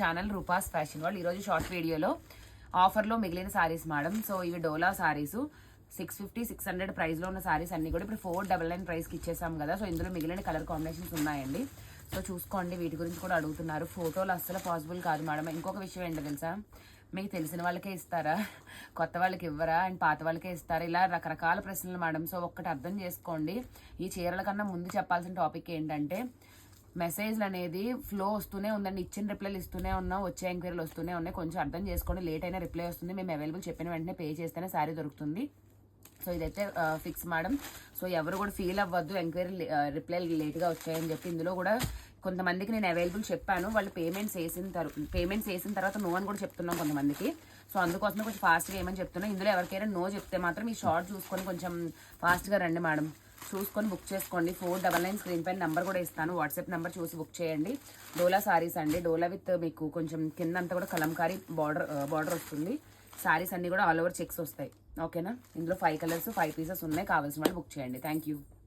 Channel Rupa's fashion వాళ్ళు ఈరోజు short వీడియోలో ఆఫర్లో మిగిలిన సారీస్ మేడం. సో ఇవి డోలా సారీస్ 650-600 ప్రైస్లో ఉన్న సారీస్ అన్ని కూడా ఇప్పుడు 499 ప్రైస్కి ఇచ్చేసాం కదా. సో ఇందులో మిగిలిన కలర్ కాంబినేషన్స్ ఉన్నాయండి. సో చూసుకోండి, వీటి గురించి కూడా అడుగుతున్నారు. ఫోటోలు అస్సలు పాసిబుల్ కాదు మేడం. ఇంకొక విషయం ఏంటో తెలుసా, మీకు తెలిసిన వాళ్ళకే ఇస్తారా, కొత్త వాళ్ళకి ఇవ్వరా, అండ్ పాత వాళ్ళకే ఇస్తారా, ఇలా రకరకాల ప్రశ్నలు మేడం. సో ఒక్కటి అర్థం చేసుకోండి, ఈ చీరల కన్నా ముందు చెప్పాల్సిన టాపిక్ ఏంటంటే మెసేజ్లు అనేది ఫ్లో వస్తూనే ఉందండి. ఇచ్చిన రిప్లైలు ఇస్తూనే ఉన్నాం, వచ్చే ఎంక్వైరీలు వస్తూనే ఉన్నాయి. కొంచెం అర్థం చేసుకోండి, లేట్ అయినా రిప్లై వస్తుంది. మేము అవైలబుల్ చెప్పిన వెంటనే పే చేస్తేనే శారీ దొరుకుతుంది. సో ఇదైతే ఫిక్స్ మేడం. సో ఎవరు కూడా ఫీల్ అవ్వద్దు ఎంక్వైరీ రిప్లై లేట్గా వచ్చాయని చెప్పి. ఇందులో కూడా కొంతమందికి నేను అవైలబుల్ చెప్పాను, వాళ్ళు పేమెంట్స్ వేసిన తర్వాత నో అని కూడా చెప్తున్నాం కొంతమందికి. సో అందుకోసమే కొంచెం ఫాస్ట్గా ఏమని చెప్తున్నాం. ఇందులో ఎవరికైనా నో చెప్తే మాత్రం ఈ షార్ట్ చూసుకొని కొంచెం ఫాస్ట్గా రండి మేడం. చూసుకొని బుక్ చేసుకోండి. 499 స్క్రీన్ పైన నెంబర్ కూడా ఇస్తాను, వాట్సాప్ నెంబర్ చూసి బుక్ చేయండి. డోలా సారీస్ అండి. డోలా విత్ మీకు కొంచెం కింద అంతా కూడా కలంకారీ బార్డర్ వస్తుంది. సారీస్ అన్ని కూడా ఆల్ ఓవర్ చెక్స్ వస్తాయి. ఓకేనా, ఇందులో 5 కలర్స్ 5 పీసెస్ ఉన్నాయి. కావాల్సిన వాళ్ళు బుక్ చేయండి. Thank you.